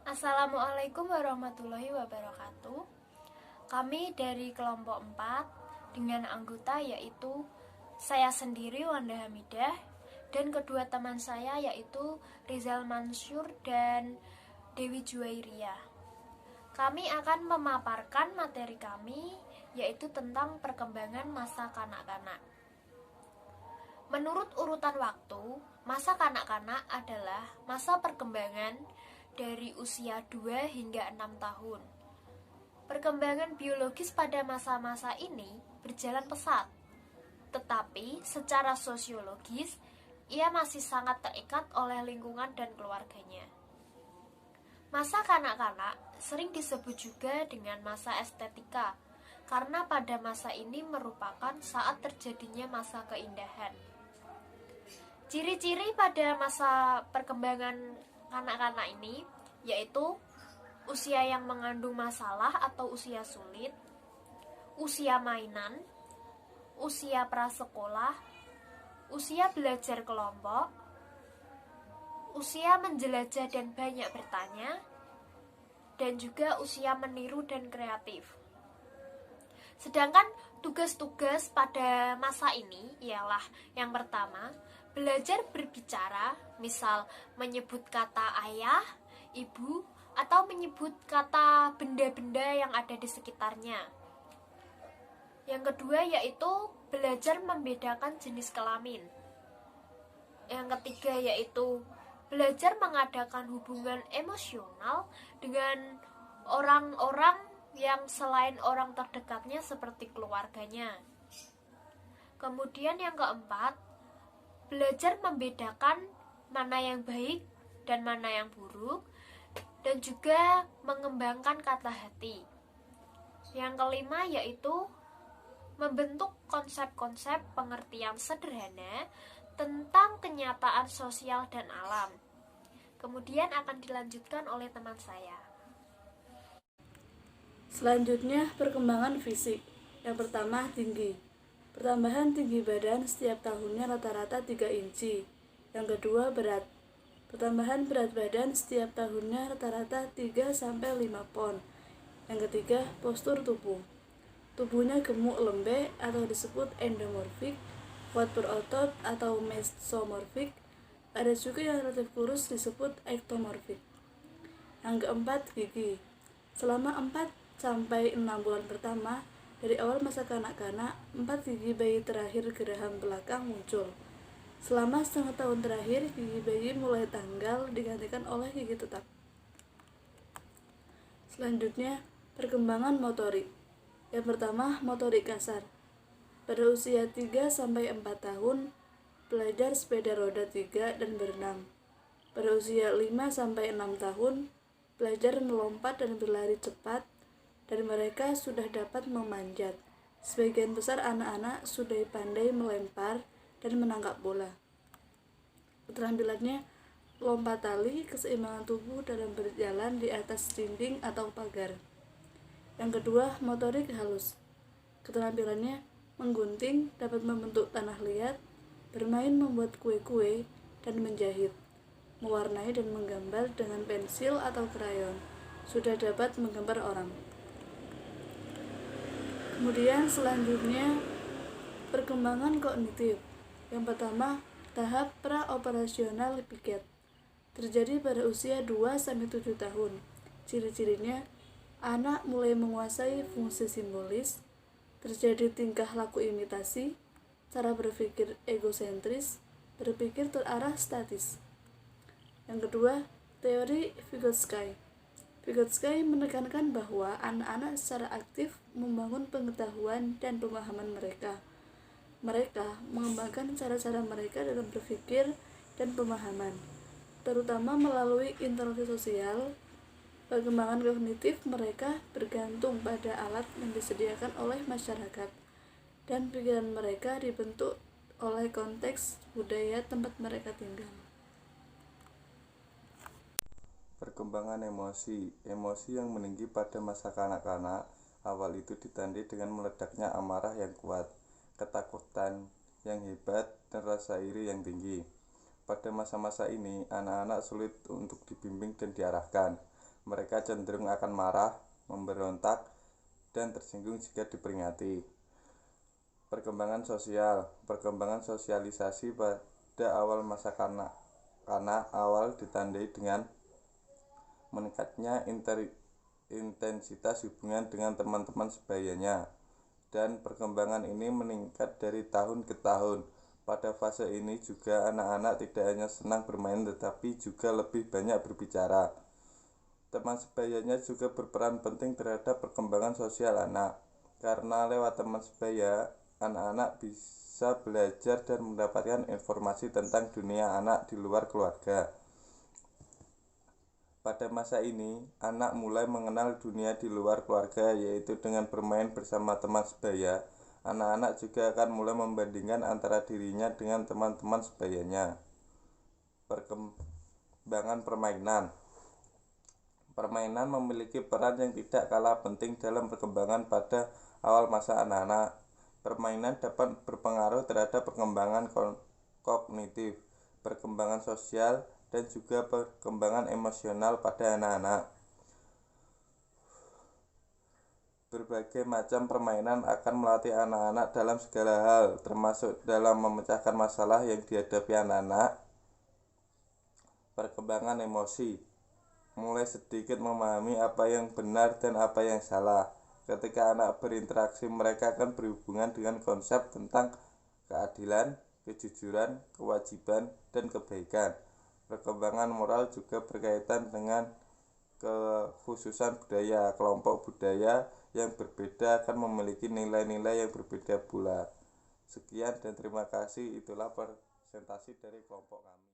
Assalamualaikum warahmatullahi wabarakatuh. Kami dari kelompok 4 dengan anggota yaitu saya sendiri Wanda Hamidah dan kedua teman saya yaitu Rizal Mansur dan Dewi Juwairia. Kami akan memaparkan materi kami yaitu tentang perkembangan masa kanak-kanak. Menurut urutan waktu, masa kanak-kanak adalah masa perkembangan dari usia 2 hingga 6 tahun. Perkembangan biologis pada masa-masa ini berjalan pesat, tetapi secara sosiologis ia masih sangat terikat oleh lingkungan dan keluarganya. Masa kanak-kanak sering disebut juga dengan masa estetika, karena pada masa ini merupakan saat terjadinya masa keindahan. Ciri-ciri pada masa perkembangan kanak-kanak ini yaitu usia yang mengandung masalah atau usia sulit, usia mainan, usia prasekolah, usia belajar kelompok, usia menjelajah dan banyak bertanya, dan juga usia meniru dan kreatif. Sedangkan tugas-tugas pada masa ini ialah yang pertama, belajar berbicara, misal menyebut kata ayah, ibu, atau menyebut kata benda-benda yang ada di sekitarnya. Yang kedua yaitu belajar membedakan jenis kelamin. Yang ketiga yaitu belajar mengadakan hubungan emosional dengan orang-orang yang selain orang terdekatnya seperti keluarganya. Kemudian yang keempat, belajar membedakan mana yang baik dan mana yang buruk, dan juga mengembangkan kata hati. Yang kelima yaitu membentuk konsep-konsep pengertian sederhana tentang kenyataan sosial dan alam. Kemudian akan dilanjutkan oleh teman saya. Selanjutnya, perkembangan fisik. Yang pertama, tinggi. Pertambahan tinggi badan setiap tahunnya rata-rata 3 inci. Yang kedua, berat. Pertambahan berat badan setiap tahunnya rata-rata 3-5 pon. Yang ketiga, postur tubuh. Tubuhnya gemuk lembek atau disebut endomorfik, kuat berotot atau mesomorfik. Ada juga yang relatif kurus disebut ektomorfik. Yang keempat, gigi. Selama 4-6 bulan pertama, dari awal masa kanak-kanak, 4 gigi bayi terakhir geraham belakang muncul. Selama setengah tahun terakhir, gigi bayi mulai tanggal digantikan oleh gigi tetap. Selanjutnya, perkembangan motorik. Yang pertama, motorik kasar. Pada usia 3-4 tahun, belajar sepeda roda 3 dan berenang. Pada usia 5-6 tahun, belajar melompat dan berlari cepat, dan mereka sudah dapat memanjat. Sebagian besar anak-anak sudah pandai melempar dan menangkap bola. Keterampilannya, lompat tali, keseimbangan tubuh dalam berjalan di atas dinding atau pagar. Yang kedua, motorik halus. Keterampilannya menggunting, dapat membentuk tanah liat, bermain membuat kue-kue, dan menjahit, mewarnai dan menggambar dengan pensil atau krayon. Sudah dapat menggambar orang. Kemudian selanjutnya, perkembangan kognitif. Yang pertama, tahap praoperasional piket. Terjadi pada usia 2-7 tahun. Ciri-cirinya, anak mulai menguasai fungsi simbolis, terjadi tingkah laku imitasi, cara berpikir egosentris, berpikir terarah statis. Yang kedua, teori Vygotsky. Vygotsky menekankan bahwa anak-anak secara aktif membangun pengetahuan dan pemahaman mereka. Mereka mengembangkan cara-cara mereka dalam berpikir dan pemahaman, terutama melalui interaksi sosial. Perkembangan kognitif mereka bergantung pada alat yang disediakan oleh masyarakat, dan pikiran mereka dibentuk oleh konteks budaya tempat mereka tinggal. Perkembangan emosi. Emosi yang meninggi pada masa kanak-kanak awal itu ditandai dengan meledaknya amarah yang kuat, ketakutan yang hebat, dan rasa iri yang tinggi. Pada masa-masa ini, anak-anak sulit untuk dibimbing dan diarahkan. Mereka cenderung akan marah, memberontak, dan tersinggung jika diperingati. Perkembangan sosial. Perkembangan sosialisasi pada awal masa kanak-kanak awal ditandai dengan meningkatnya intensitas hubungan dengan teman-teman sebayanya, dan perkembangan ini meningkat dari tahun ke tahun. Pada fase ini juga anak-anak tidak hanya senang bermain tetapi juga lebih banyak berbicara. Teman sebayanya juga berperan penting terhadap perkembangan sosial anak, karena lewat teman sebaya, anak-anak bisa belajar dan mendapatkan informasi tentang dunia anak di luar keluarga. Pada masa ini, anak mulai mengenal dunia di luar keluarga, yaitu dengan bermain bersama teman sebaya. Anak-anak juga akan mulai membandingkan antara dirinya dengan teman-teman sebayanya. Perkembangan permainan. Permainan memiliki peran yang tidak kalah penting dalam perkembangan pada awal masa anak-anak. Permainan dapat berpengaruh terhadap perkembangan kognitif, perkembangan sosial, dan juga perkembangan emosional pada anak-anak. Berbagai macam permainan akan melatih anak-anak dalam segala hal, termasuk dalam memecahkan masalah yang dihadapi anak-anak. Perkembangan emosi. Mulai sedikit memahami apa yang benar dan apa yang salah. Ketika anak berinteraksi, mereka akan berhubungan dengan konsep tentang keadilan, kejujuran, kewajiban, dan kebaikan. Perkembangan moral juga berkaitan dengan kekhususan budaya. Kelompok budaya yang berbeda akan memiliki nilai-nilai yang berbeda pula. Sekian dan terima kasih. Itulah presentasi dari kelompok kami.